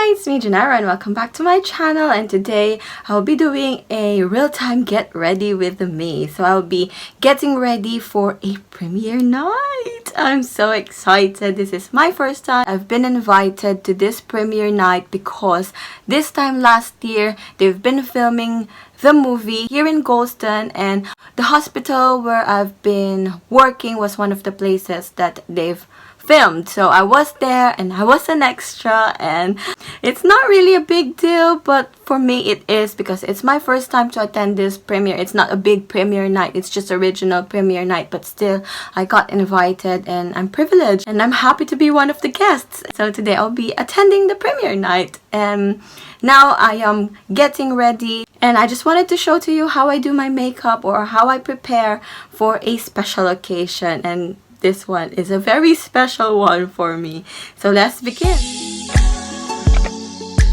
Hi, it's me Janara and welcome back to my channel, and today I'll be doing a real-time get ready with me. So I'll be getting ready for a premiere night. I'm so excited. This is my first time. I've been invited to this premiere night because this time last year they've been filming the movie here in Golston, and the hospital where I've been working was one of the places that they've filmed. So I was there and I was an extra, and it's not really a big deal, but for me it is because it's my first time to attend this premiere. It's not a big premiere night, it's just original premiere night, but still I got invited and I'm privileged and I'm happy to be one of the guests. So today I'll be attending the premiere night, and now I am getting ready, and I just wanted to show to you how I do my makeup or how I prepare for a special occasion, and this one is a very special one for me. So let's begin.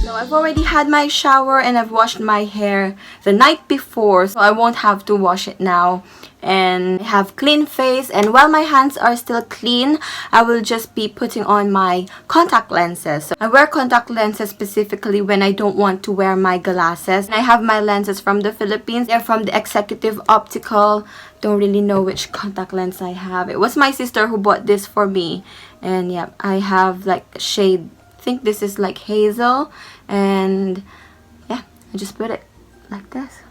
So I've already had my shower and I've washed my hair the night before, so I won't have to wash it now, and have clean face. And while my hands are still clean, I will just be putting on my contact lenses. So I wear contact lenses specifically when I don't want to wear my glasses. And I have my lenses from the Philippines. They're from the Executive Optical. Don't really know which contact lens I have. It was my sister who bought this for me, and yeah, I have like a shade, I think this is like hazel, and yeah, I just put it like this.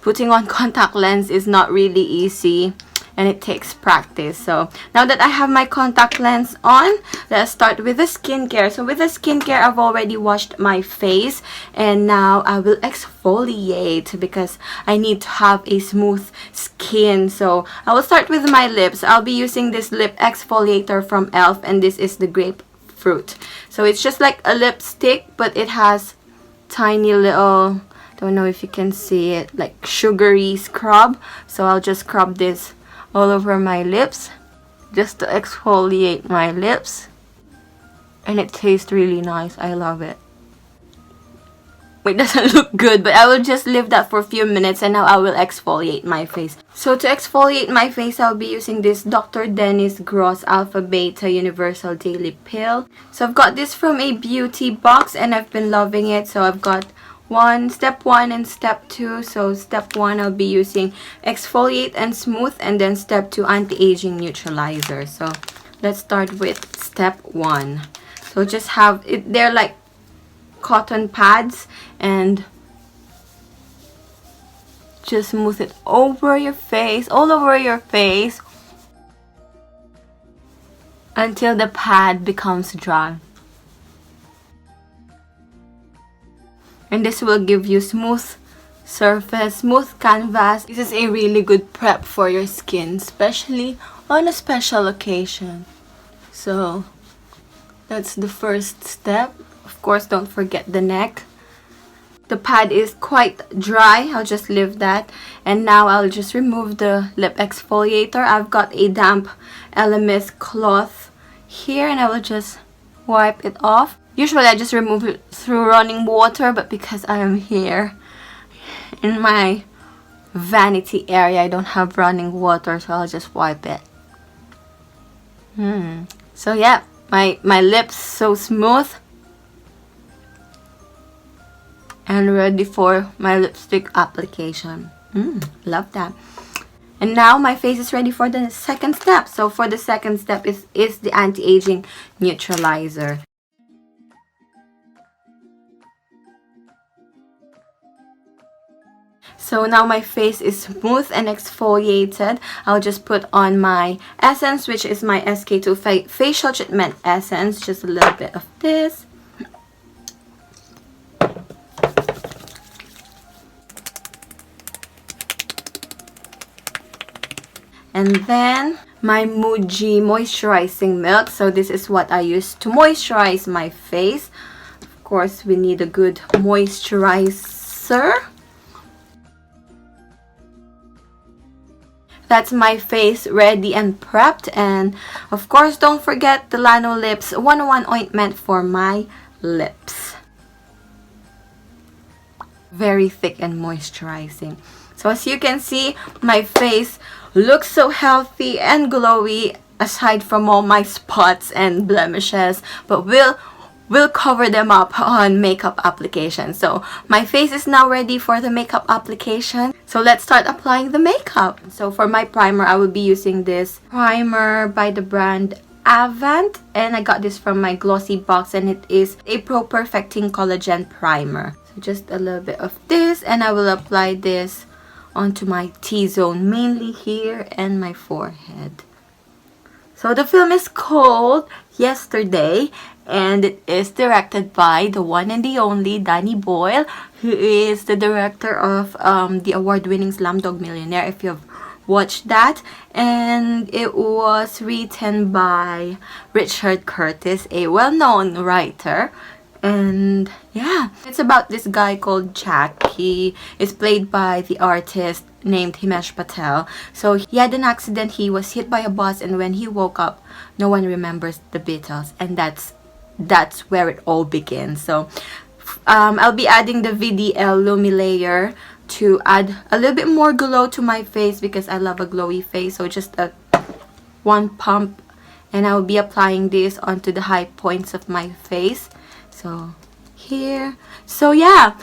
Putting on contact lens is not really easy and it takes practice. So now that I have my contact lens on, let's start with the skincare. So with the skincare, I've already washed my face, and now I will exfoliate because I need to have a smooth skin. So I will start with my lips. I'll be using this Lip Exfoliator from e.l.f. and this is the grapefruit. So it's just like a lipstick, but it has tiny little, don't know if you can see it, like sugary scrub. So I'll just scrub this all over my lips just to exfoliate my lips, and it tastes really nice. I love it. It doesn't look good, but I will just leave that for a few minutes, and now I will exfoliate my face. So to exfoliate my face, I'll be using this Dr. Dennis Gross Alpha Beta Universal Daily Pill. So I've got this from a beauty box and I've been loving it. So I've got step 1 and step 2. So step 1 I'll be using exfoliate and smooth, and then step 2 anti-aging neutralizer. So let's start with step 1. So just have it, they're like cotton pads, and just smooth it over your face, all over your face, until the pad becomes dry. And this will give you smooth surface, smooth canvas. This is a really good prep for your skin, especially on a special occasion. So that's the first step. Of course, don't forget the neck. The pad is quite dry. I'll just leave that. And now I'll just remove the lip exfoliator. I've got a damp Elemis cloth here, and I will just wipe it off. Usually I just remove it through running water, but because I am here in my vanity area, I don't have running water, so I'll just wipe it. So yeah, my lips so smooth and ready for my lipstick application. Love that. And now my face is ready for the second step. So for the second step is the anti-aging neutralizer. So now my face is smooth and exfoliated. I'll just put on my essence, which is my SKII facial treatment essence. Just a little bit of this. And then my Muji moisturizing milk. So this is what I use to moisturize my face. Of course, we need a good moisturizer. That's my face ready and prepped. And of course, don't forget the Lanolips 101 ointment for my lips. Very thick and moisturizing. So as you can see, my face look so healthy and glowy aside from all my spots and blemishes, but we'll cover them up on makeup application. So my face is now ready for the makeup application. So let's start applying the makeup. So for my primer, I will be using this primer by the brand Avant, and I got this from my glossy box, and it is a Pro Perfecting Collagen Primer. So just a little bit of this, and I will apply this onto my T-zone, mainly here and my forehead. So the film is called Yesterday, and it is directed by the one and the only Danny Boyle, who is the director of the award-winning Slumdog Millionaire, if you've watched that. And it was written by Richard Curtis, a well-known writer. And yeah, it's about this guy called Jack. He is played by the artist named Himesh Patel. So he had an accident, he was hit by a bus, and when he woke up, no one remembers the Beatles, and that's where it all begins. So I'll be adding the VDL Lumi Layer to add a little bit more glow to my face because I love a glowy face. So just one pump, and I will be applying this onto the high points of my face. So here, so yeah,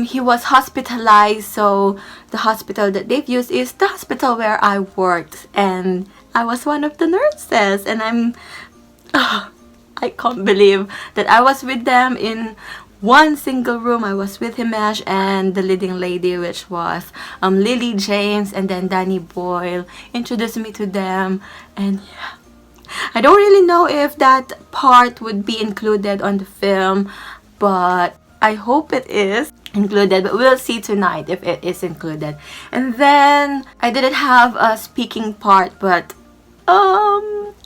he was hospitalized. So the hospital that they've used is the hospital where I worked, and I was one of the nurses, and I can't believe that I was with them in one single room. I was with Himesh and the leading lady, which was Lily James, and then Danny Boyle introduced me to them. And yeah, I don't really know if that part would be included on the film, but I hope it is included, but we'll see tonight if it is included. And then I didn't have a speaking part, but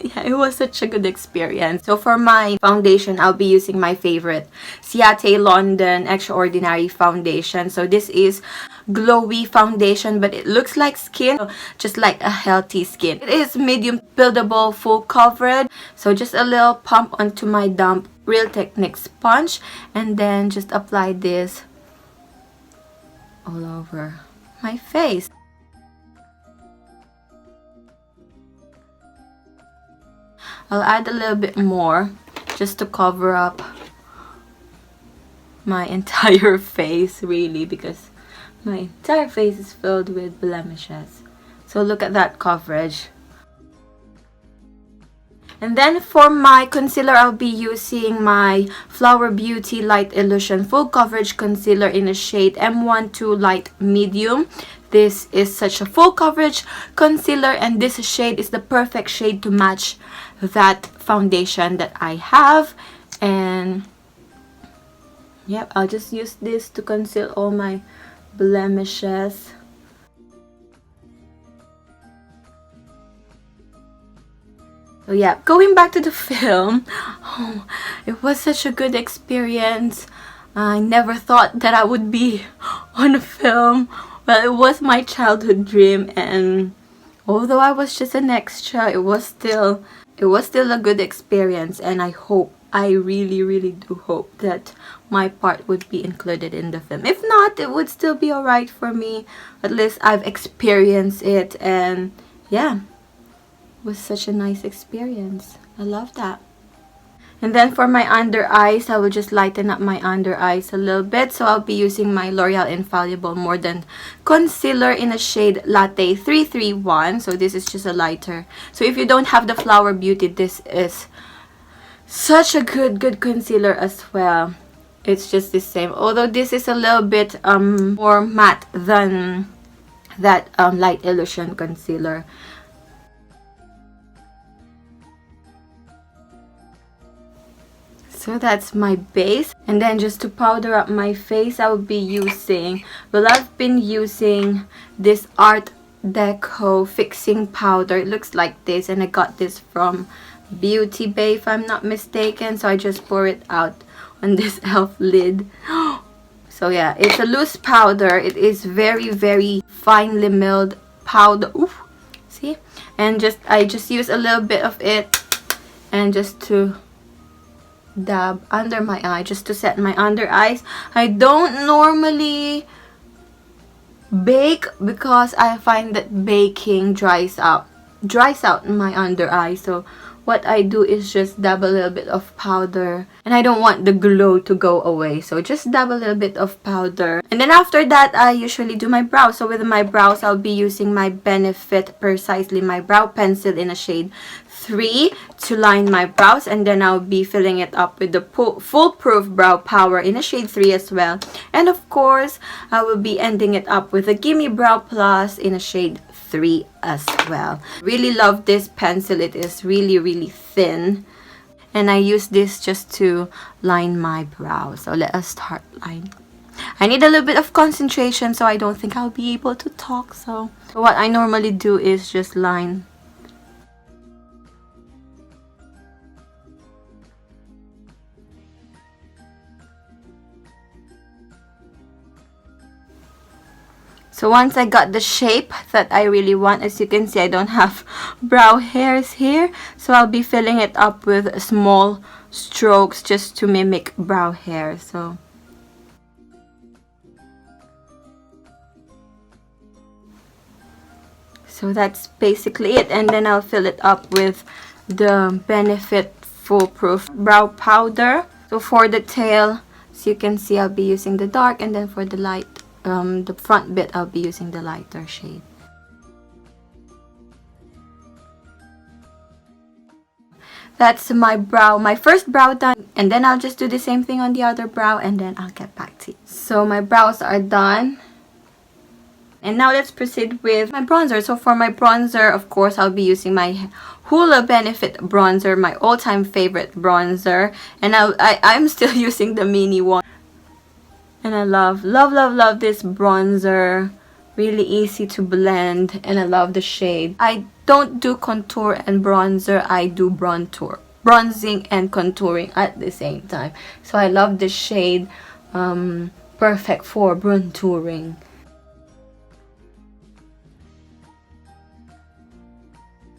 yeah, it was such a good experience. So for my foundation, I'll be using my favorite Ciate London Extraordinary Foundation. So this is glowy foundation, but it looks like skin, just like a healthy skin. It is medium buildable, full coverage. So just a little pump onto my damp Real Technique sponge, and then just apply this all over my face. I'll add a little bit more just to cover up my entire face, really, because my entire face is filled with blemishes. So look at that coverage. And then for my concealer, I'll be using my Flower Beauty Light Illusion Full Coverage Concealer in a shade M12 Light Medium. This is such a full coverage concealer, and this shade is the perfect shade to match that foundation that I have. And yep, I'll just use this to conceal all my blemishes. So yeah, going back to the film, it was such a good experience. I never thought that I would be on a film. Well, it was my childhood dream, and although I was just an extra, it was still a good experience, and I really do hope that my part would be included in the film. If not, it would still be alright for me. At least I've experienced it, and yeah, it was such a nice experience. I love that. And then for my under eyes, I will just lighten up my under eyes a little bit. So I'll be using my L'Oreal Infallible More Than Concealer in a shade Latte 331. So this is just a lighter. So if you don't have the Flower Beauty, this is such a good concealer as well. It's just the same. Although this is a little bit more matte than that Light Illusion concealer. So that's my base, and then just to powder up my face, I will be using, well, I've been using this Artdeco fixing powder. It looks like this, and I got this from Beauty Bay if I'm not mistaken. So I just pour it out on this elf lid. So yeah, it's a loose powder. It is very finely milled powder. Ooh, see? And I just use a little bit of it, and just to dab under my eye, just to set my under eyes. I don't normally bake because I find that baking dries out my under eye. So what I do is just dab a little bit of powder, and I don't want the glow to go away, so just dab a little bit of powder. And then after that, I usually do my brows. So with my brows, I'll be using my Benefit Precisely my brow pencil in a shade 3 to line my brows, and then I'll be filling it up with the Foolproof Brow Power in a shade 3 as well. And of course, I will be ending it up with the Gimme Brow Plus in a shade 3 as well. Really love this pencil. It is really thin, and I use this just to line my brow. So let us start line. I need a little bit of concentration, so I don't think I'll be able to talk. So what I normally do is just line. So once I got the shape that I really want, as you can see, I don't have brow hairs here. So I'll be filling it up with small strokes just to mimic brow hair. So that's basically it. And then I'll fill it up with the Benefit Foolproof Brow Powder. So for the tail, as you can see, I'll be using the dark, and then for the light, the front bit, I'll be using the lighter shade. That's my brow, my first brow done, and then I'll just do the same thing on the other brow, and then I'll get back to you. So my brows are done, and now let's proceed with my bronzer. So for my bronzer, of course, I'll be using my Hoola Benefit bronzer, my all-time favorite bronzer, and I'm still using the mini one. And I love this bronzer. Really easy to blend, and I love the shade. I don't do contour and bronzer, I do bronzing and contouring at the same time. So I love the shade, perfect for contouring.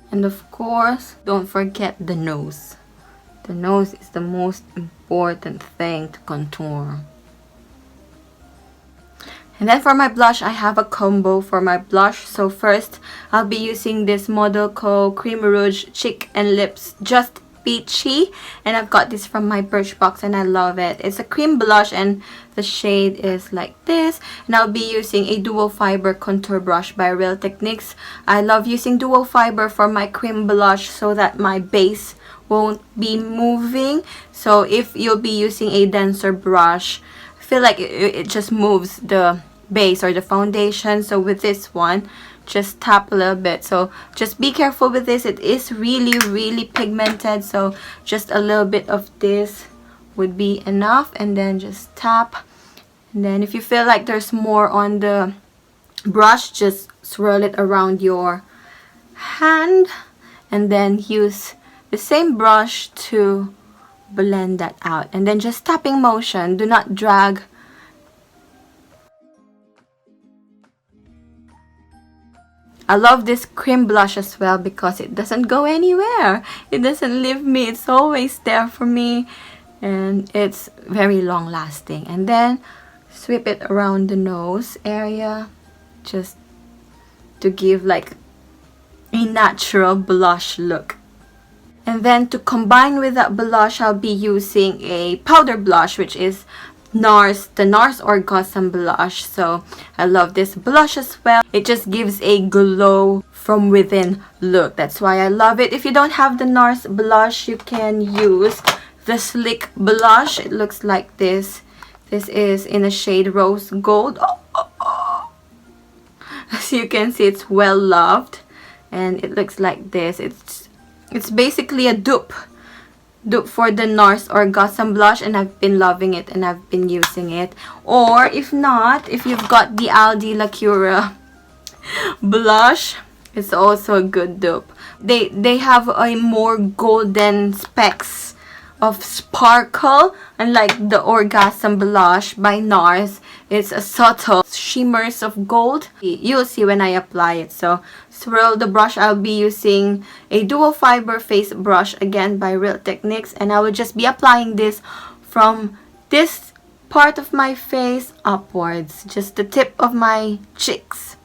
And of course, don't forget the nose. The nose is the most important thing to contour. And then for my blush, I have a combo for my blush. So first, I'll be using this ModelCo Cream Rouge Cheek and Lips Just Peachy. And I've got this from my Birchbox, and I love it. It's a cream blush, and the shade is like this. And I'll be using a dual fiber contour brush by Real Techniques. I love using dual fiber for my cream blush so that my base won't be moving. So if you'll be using a denser brush, I feel like it just moves the base or the foundation. So with this one, just tap a little bit. So just be careful with this. It is really pigmented, so just a little bit of this would be enough, and then just tap. And then if you feel like there's more on the brush, just swirl it around your hand, and then use the same brush to blend that out. And then just tapping motion, do not drag. I love this cream blush as well because it doesn't go anywhere. It doesn't leave me. It's always there for me, and it's very long lasting. And then sweep it around the nose area just to give like a natural blush look. And then to combine with that blush, I'll be using a powder blush, which is Nars, the Nars Orgasm blush. So I love this blush as well. It just gives a glow from within look. That's why I love it. If you don't have the Nars blush, you can use the Sleek blush. It looks like this. This is in a shade Rose Gold. As you can see, it's well loved, and it looks like this. It's basically a dupe for the Nars Orgasm blush, and I've been loving it and I've been using it. Or if not, if you've got the Aldi La Cura blush, it's also a good dupe. They have a more golden specks of sparkle, unlike the Orgasm blush by Nars. It's a subtle shimmers of gold. You'll see when I apply it. So swirl the brush. I'll be using a dual fiber face brush again by Real Techniques, and I will just be applying this from this part of my face upwards, just the tip of my cheeks.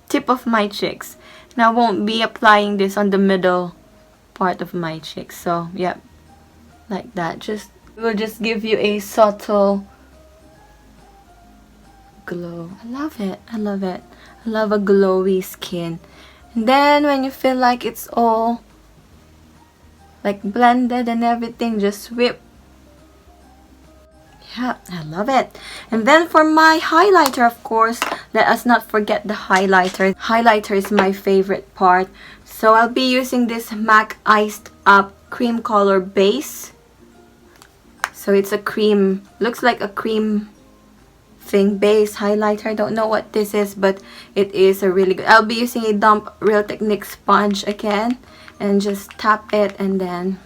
Tip of my cheeks. And I won't be applying this on the middle part of my cheeks. So, yep. Like that. It will just give you a subtle glow. I love it. I love it. I love a glowy skin. And then when you feel like it's all like blended and everything, just whip. Yeah, I love it. And then for my highlighter, of course, let us not forget the highlighter. Highlighter is my favorite part. So I'll be using this MAC Iced Up Cream Color Base. So it's a cream, looks like a cream thing base highlighter. I don't know what this is, but it is a really good. I'll be using a Dump Real Technique sponge again and just tap it and then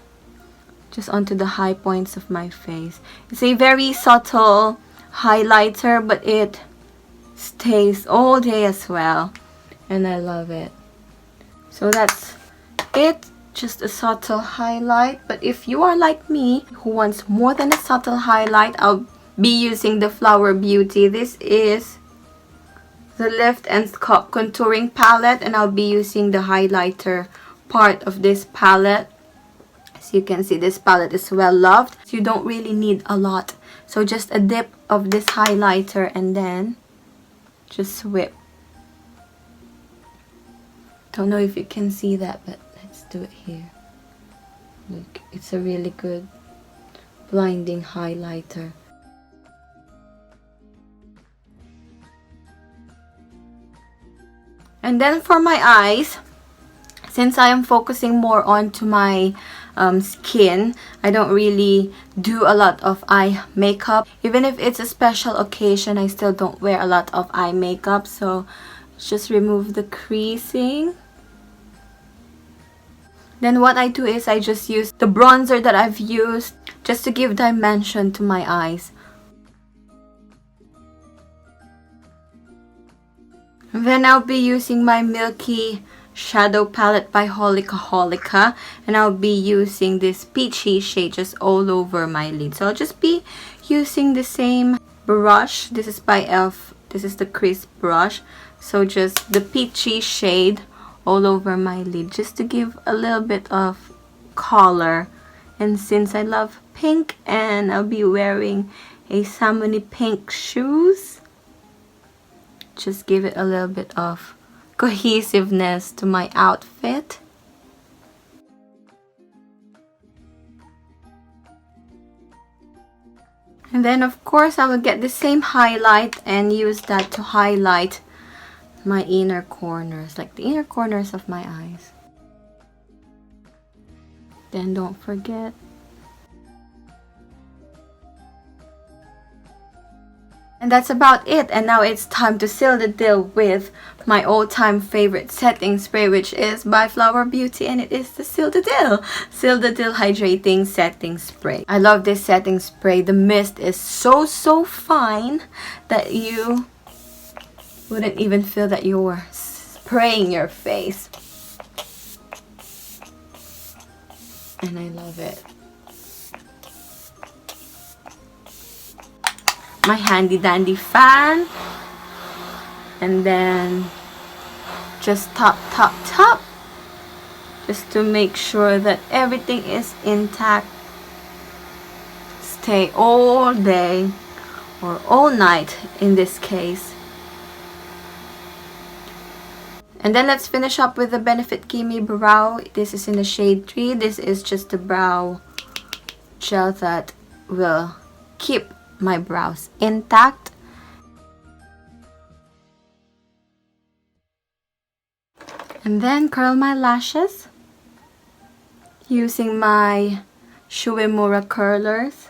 just onto the high points of my face. It's a very subtle highlighter, but it stays all day as well, and I love it. So that's it. Just a subtle highlight. But if you are like me who wants more than a subtle highlight, I'll be using the Flower Beauty. This is the Lift and Sculpt Contouring Palette, and I'll be using the highlighter part of this palette. As you can see, this palette is well loved. So you don't really need a lot. So just a dip of this highlighter and then just whip. Don't know if you can see that, but let's do it here. Look, it's a really good blinding highlighter. And then for my eyes, since I am focusing more onto my skin, I don't really do a lot of eye makeup. Even if it's a special occasion, I still don't wear a lot of eye makeup. So just remove the creasing. Then what I do is I just use the bronzer that I've used just to give dimension to my eyes. And then I'll be using my Milky shadow palette by Holika, and I'll be using this peachy shade just all over my lid. So I'll just be using the same brush. This is by e.l.f. This is the crisp brush. So just the peachy shade all over my lid just to give a little bit of color. And since I love pink and I'll be wearing a salmon pink shoes, just give it a little bit of cohesiveness to my outfit. And then of course I will get the same highlight and use that to highlight my inner corners, like the inner corners of my eyes. Then don't forget and that's about it. And now it's time to seal the deal with my all-time favorite setting spray, which is by Flower Beauty, and it is the Seal the Deal Hydrating Setting Spray. I love this setting spray. The mist is so fine that you wouldn't even feel that you were spraying your face. And I love it. My handy dandy fan, and then just tap just to make sure that everything is intact. Stay all day or all night in this case. And then let's finish up with the Benefit Gimme Brow. This is in the shade 3. This is just the brow gel that will keep my brows intact. And then curl my lashes using my Shuemura curlers.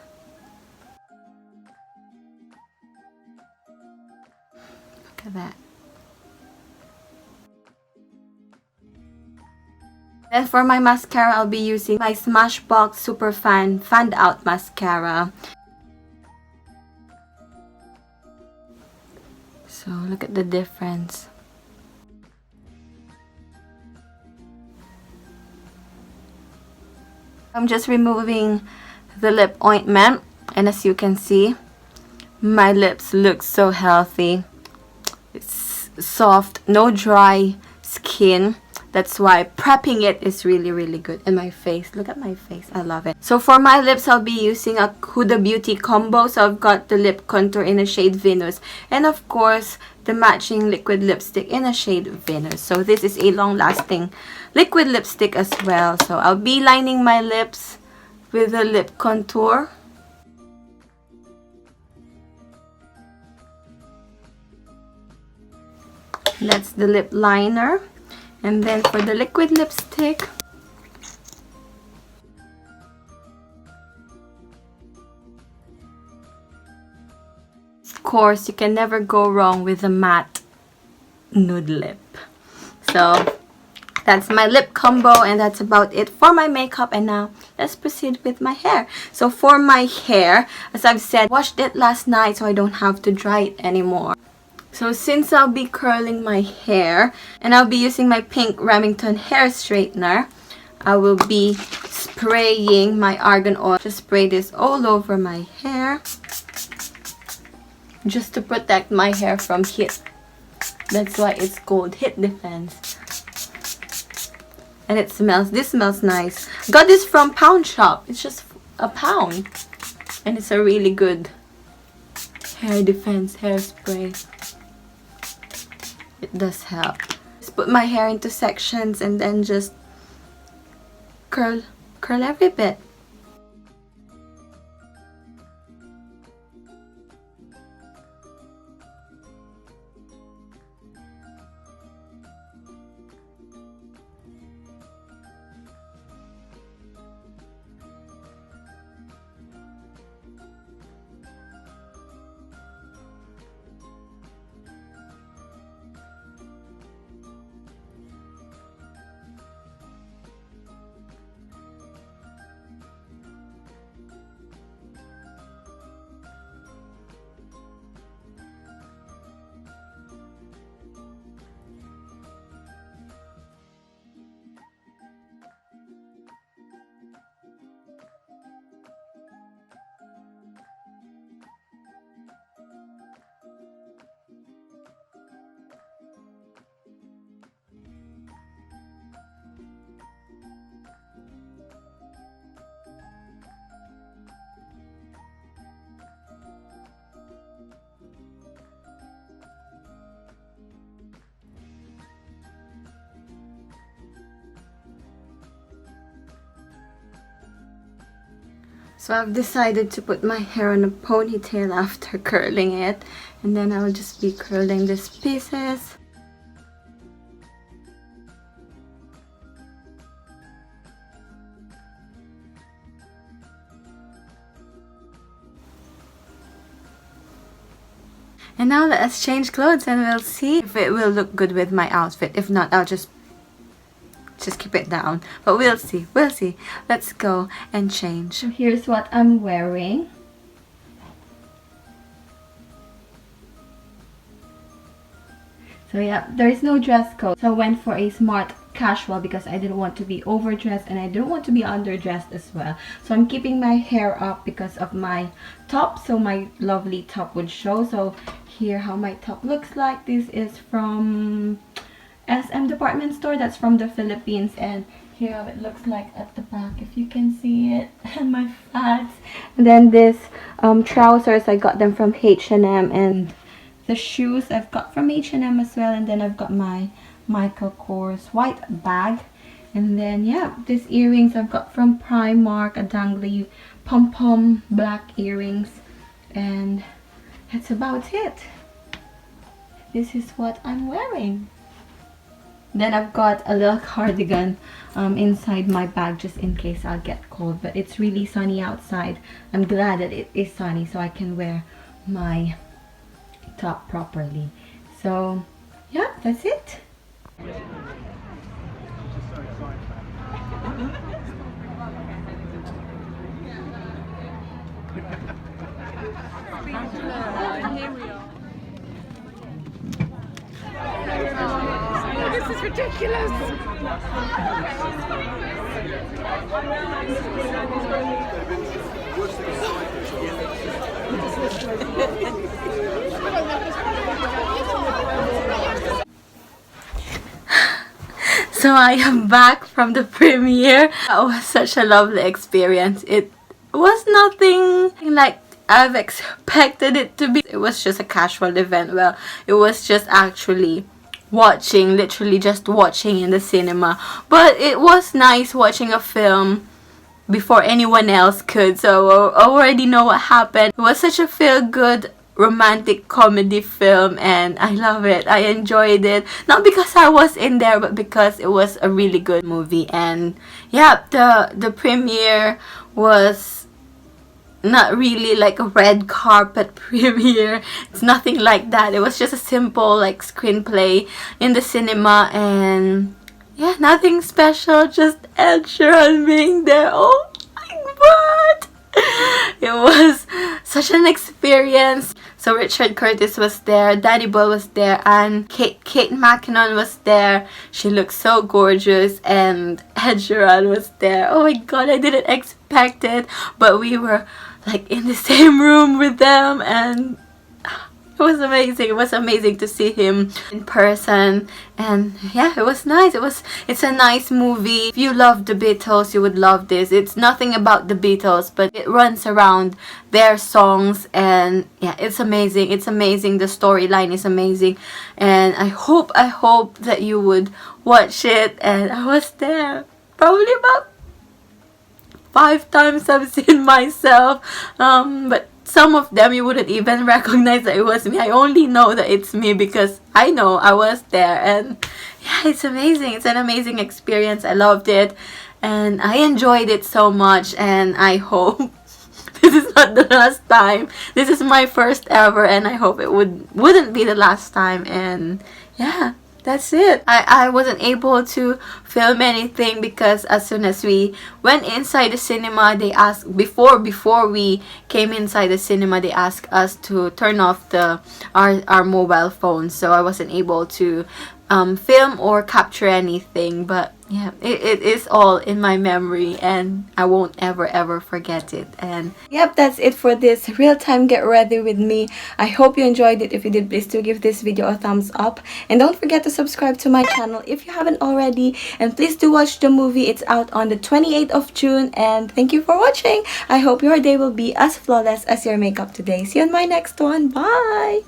Look at that. Then for my mascara, I'll be using my Smashbox Superfan Fanned Out Mascara. So look at the difference. I'm just removing the lip ointment, and as you can see, my lips look so healthy. It's soft, no dry skin. That's why prepping it is really, really good. And my face, look at my face, I love it. So for my lips, I'll be using a Huda Beauty combo. So I've got the lip contour in a shade Venus, and of course the matching liquid lipstick in a shade Venus. So this is a long-lasting liquid lipstick as well. So I'll be lining my lips with the lip contour. That's the lip liner. And then for the liquid lipstick, of course, you can never go wrong with a matte nude lip. So that's my lip combo, and that's about it for my makeup. And now let's proceed with my hair. So for my hair, as I've said, washed it last night so I don't have to dry it anymore. So since I'll be curling my hair and I'll be using my pink Remington hair straightener, I will be spraying my argan oil. Just spray this all over my hair just to protect my hair from heat. That's why it's called heat defense. And it smells, this smells nice. Got this from Pound Shop. It's just a pound. And it's a really good hair defense hairspray. It does help. Just put my hair into sections and then just curl every bit. So I've decided to put my hair on a ponytail after curling it, and then I'll just be curling these pieces. And now let us change clothes and we'll see if it will look good with my outfit. If not, I'll just keep it down. But we'll see. We'll see. Let's go and change. So here's what I'm wearing. So yeah, there is no dress code. So I went for a smart casual because I didn't want to be overdressed and I didn't want to be underdressed as well. So I'm keeping my hair up because of my top, so my lovely top would show. So here how my top looks like. This is from SM department store. That's from the Philippines, and here how it looks like at the back, if you can see it, and my flats. And then this trousers, I got them from H&M, and the shoes I've got from H&M as well. And then I've got my Michael Kors white bag, and then yeah, these earrings I've got from Primark, a dangly pom-pom black earrings, and that's about it. This is what I'm wearing. Then I've got a little cardigan inside my bag just in case I'll get cold, but it's really sunny outside. I'm glad that it is sunny so I can wear my top properly. So yeah, that's it. This is ridiculous. So I am back from the premiere. That was such a lovely experience. It was nothing like I've expected it to be. It was just a casual event. Well, it was just actually watching, literally just watching in the cinema. But it was nice watching a film before anyone else could. So I already know what happened. It was such a feel-good romantic comedy film and I love it. I enjoyed it. Not because I was in there, but because it was a really good movie. And yeah, the premiere was not really like a red carpet premiere. It's nothing like that. It was just a simple like screenplay in the cinema and yeah, nothing special, just Ed Sheeran being there. Oh my god! It was such an experience. So Richard Curtis was there, Danny Boyle was there, and Kate McKinnon was there. She looked so gorgeous, and Ed Sheeran was there. Oh my god, I didn't expect it, but we were like in the same room with them, and it was amazing. It was amazing to see him in person, and yeah, it was nice. It's a nice movie. If you love the Beatles, you would love this. It's nothing about the Beatles, but it runs around their songs, and yeah, it's amazing. It's amazing. The storyline is amazing, and I hope that you would watch it. And I was there probably about 5 times I've seen myself, but some of them you wouldn't even recognize that it was me. I only know that it's me because I know I was there, and yeah, it's amazing. It's an amazing experience. I loved it and I enjoyed it so much, and I hope this is not the last time. This is my first ever, and I hope it wouldn't be the last time. And yeah, that's it. I wasn't able to film anything because as soon as we went inside the cinema, they asked before we came inside the cinema, they asked us to turn off our mobile phones, so I wasn't able to film or capture anything. But yeah, it is all in my memory and I won't ever forget it. And yep, that's it for this real-time get ready with me. I hope you enjoyed it. If you did, please do give this video a thumbs up, and don't forget to subscribe to my channel if you haven't already, and please do watch the movie. It's out on the 28th of June, and thank you for watching. I hope your day will be as flawless as your makeup today. See you in my next one. Bye.